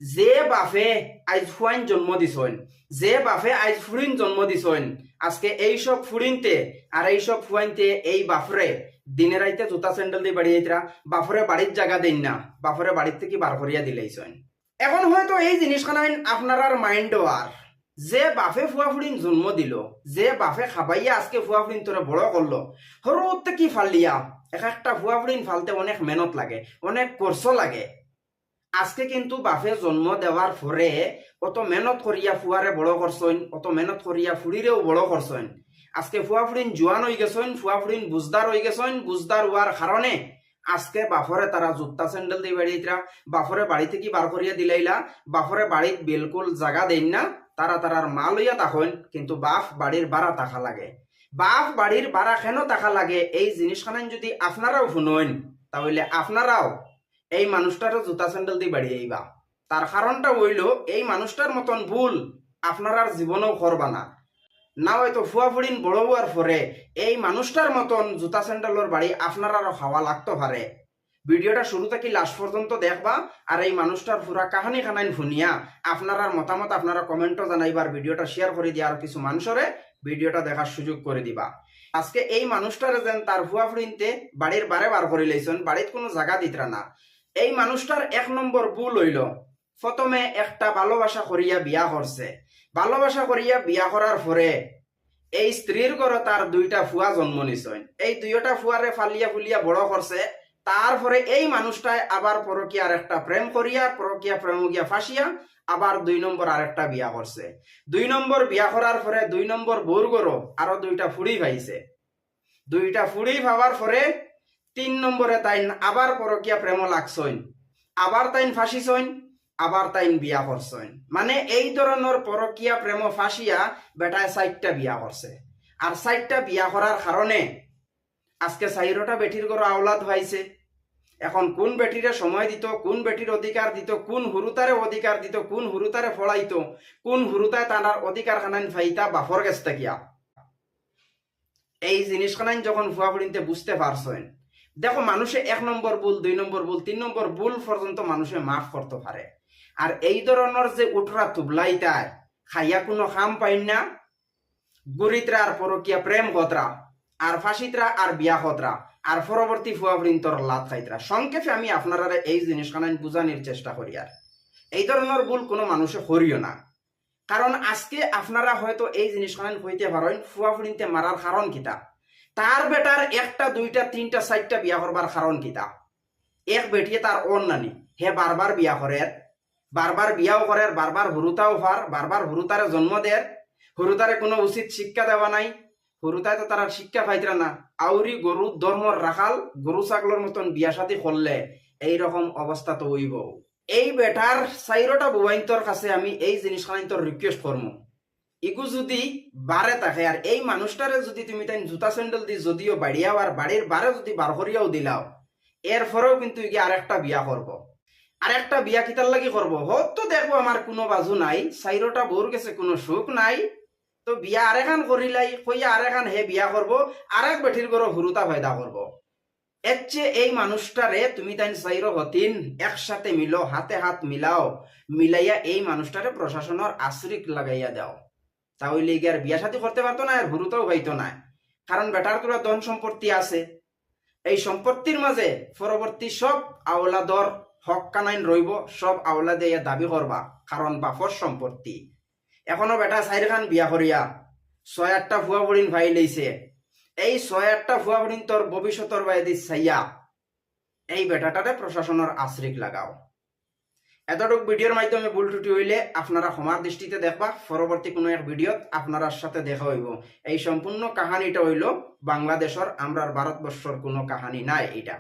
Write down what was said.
যে বাফে আইজ ফুয়াইন জন্ম দিছইন, যে বাফে আইজ ফুরিন জন্ম দিছইন, আজকে এইসব ফুরিনতে আর এইসব ফুয়াইনতে এই বাফরে দিনে রাইতে জুতা স্যান্ডেল দিয়ে বাড়ি যাইতরা, বাফরে বাড়ির জায়গা দেন না, বাফরে বাড়ির থেকে বার করিয়া দিলেইছইন। এখন হয়তো এই জিনিসখানাইন আপনার মাইন্ডও আর যে বাফে ফুয়া ফুড়িন জন্ম দিল, যে বাফে খাবাইয়া আজকে ফুয়া ফুড়িন তোরা বড় করলো, হরতে কি ফালিয়া এক একটা ফুয়া ফুড়িন ফালতে অনেক মেহনত লাগে, অনেক কষ্ট লাগে। আজকে কিন্তু বাফে জন্ম দেওয়ার পরে অত মেহনত করিয়া ফুয়ারে বড় করছেন, অত মেহনত করিয়া ফুড়িরেও বড় করছেন। আজকে ফুয়া ফুড়িন জোয়ান হয়ে গেছেন, ফুয়া ফুড়িন বুঝদার হয়ে গেছেন, বুঝদার হওয়ার কারণে আজকে বাফরে তারা জুতা স্যান্ডেল দিয়ে বেড়িয়েছিলা, বাফরে বাড়ি থেকে বার করিয়া দিলাইলা, বাফরে বাড়িত বিলকুল জায়গা দেন না, তারা তারার মাল লইয়া তাহন, কিন্তু বাফ বাড়ির বাড়া টাকা লাগে। বাফ বাড়ির বাড়া কেন টাকা লাগে এই জিনিসখান যদি আপনারাও শুনেন, তাহলে আপনারাও এই মানুষটারও জুতা স্যান্ডেল দিয়ে বাড়ি আইবা। তার কারণটা হইল এই মানুষটার মতন ভুল আপনার জীবনেও করবা না। না হয়তো ফুয়া ফুড়িন বড় হওয়ার পরে এই মানুষটার মতন জুতা স্যান্ডেলের বাড়ি আপনার আরো খাওয়া লাগতে পারে। ভিডিওটা শুরু থেকে লাস্ট পর্যন্ত দেখবা, আর এই মানুষটার পুরা কাহানি খানাইন শুনিয়া আপনার মতামত আপনারা কমেন্টও জানাইবার, ভিডিওটা শেয়ার করে দিয়া আর কিছু মানুষরে ভিডিওটা দেখার সুযোগ করে দিবা। আজকে এই মানুষটারে যেন তার ফুয়া ফুড়িনতে বাড়ির বারে বার করে লইছেন, বাড়িতে কোনো জায়গা দিতরা না। এই মানুষটার এক নম্বর ভুল হইল, প্রথমে একটা ভালোবাসা করিয়া বিয়া করছে, ভালোবাসা করিয়া বিয়া করার পরে এই স্ত্রীর ঘরে তার দুইটা ফুয়া জন্ম নিছেন, এই দুইটা ফুয়ারে ফালিয়া ফুলিয়া বড় করছে। তারপরে এই মানুষটায় আবার পরকিয়া আর একটা প্রেম করিয়া পরকিয়া প্রেম গিয়া ফাঁসিয়া আবার 2 নম্বর আরেকটা বিয়া করছে। 2 নম্বর বিয়া করার পরে 2 নম্বর বোর গরো আরো দুইটা ফুড়ি পাইছে, দুইটা ফুড়ি পাওয়ার পরে 3 নম্বরে তাইন আবার পরকিয়া প্রেম লাগছইন, আবার তাইন ফাঁসিছইন, আবার তাইন বিয়া করছইন। মানে এই ধরনের পরকিয়া প্রেম ফাঁসিয়া বেটায় 4টা বিয়া করছে। আর 4টা বিয়া করার কারণে আজকে 4টা বেটির ঘর আওলাদ হয়েছে। এখন কোন বেটিরে সময় দিত, কোন বেটির অধিকার দিত, কোন হুরুতারে অধিকার দিত, কোন হুরুতারে ফলাইত, কোন হুরুতায় তার অধিকার খানাইন ফাইতা বাফর গেছ থাকিয়া, এই জিনিসখানাইন যখন ফুয়া ফুড়িনতে বুঝতে পারছেন, দেখো মানুষে 1 নম্বর ভুল, 2 নম্বর ভুল, 3 নম্বর ভুল পর্যন্ত মানুষে মাফ করতে পারে। আর এই ধরনের যে উঠরা তুবলাইতায় খাইয়া কোনো খাম পাইন না, গুরিতরা আর পরকিয়া প্রেম কতরা, আর ফাঁসিতরা আর বিয়া কতরা, আর পরবর্তী ফুয়া ফুড়িনতর লাত খাইতরা। সংক্ষেপে আমি আপনারা এই জিনিসখানাইন বুঝানোর চেষ্টা করি। আর এই ধরনের ভুল কোনো মানুষে করিও না। কারণ আজকে আপনারা হয়তো এই জিনিসখানাইন হইতে পারেন ফুয়া ফুড়িনতে মারার কারণ কিতা, তার বেটার 1টা 2টা 3টা 4টা বিয়া করবার কারণ কিতা। এক বেটিয়ে তার ওর নানি হে বারবার বিয়া করে, বারবার বিয়াও করে, বারবার হুরুতাও ফার, বারবার হুরুতারে জন্ম দেয়, হুরুতারে কোনো উচিত শিক্ষা দেওয়া নাই, হুরুতায় তো তারা শিক্ষা পাইতরা না। আউরি গরু ধর্মর রাখাল গরু ছাগলের মতন বিয়া সাথী করলে এইরকম অবস্থা তো হইব। এই বেটার 4টা বুবাইন্তর কাছে আমি এই জিনিসখানাইন্তর রিকোয়েস্ট করবো, ইগু যদি বারে থাকে আর এই মানুষটারে যদি তুমি তাই জুতা স্যান্ডেল দি যদিও বাড়িয়াও আর বাড়ির বারে যদি বার করিয়াও দিলাও, এরপরেও কিন্তু ইগে আরেকটা বিয়া করব। আরেকটা বিয়া কিতার লাগি করব, হয়তো দেখবো আমার কোনো বাজু নাই, 4টা বোর গেছে কোনো সুখ নাই, তো বিয়া আরেখান করিলাই কইয়া আরেখান হে বিয়া করব, আরেক বেঠির ঘর হুরুতা ফায়দা করব। এর চেয়ে এই মানুষটারে তুমি তাই 4 হতিন একসাথে মিলো, হাতে হাত মিলাও, মিলাইয়া এই মানুষটারে প্রশাসনের আশ্রিক লাগাইয়া দাও, তাহলে আর বিয়া সাথী করতে পারতো না, আর হুরুতাও হইতো না। কারণ বেটার তোরা ধন সম্পত্তি আছে, এই সম্পত্তির মাঝে পরবর্তী সব আওলাদর হক কানাইন রইব, সব আওলাদে দাবি করবা, কারণ বাপর সম্পত্তি। এখনো বেটা 4খান বিয়া করিয়া 6-8টা ফুয়া ফুড়িন ভাই লইছে, এই 6-8টা ফুয়া ফুড়িন তোর ভবিষ্যতর বাইদি চাইয়া এই বেটাটারে প্রশাসনের আশ্রিক লাগাও। এতটুক ভিডিওর মাধ্যমে ভুল ত্রুটি হইলে আপনারা ক্ষমার দৃষ্টিতে দেখবা, পরবর্তী কোনো এক ভিডিওত আপনার সাথে দেখা হইব। এই সম্পূর্ণ কাহানিটা হইল বাংলাদেশের, আমরার ভারতবর্ষের কোনো কাহানি নাই এটা।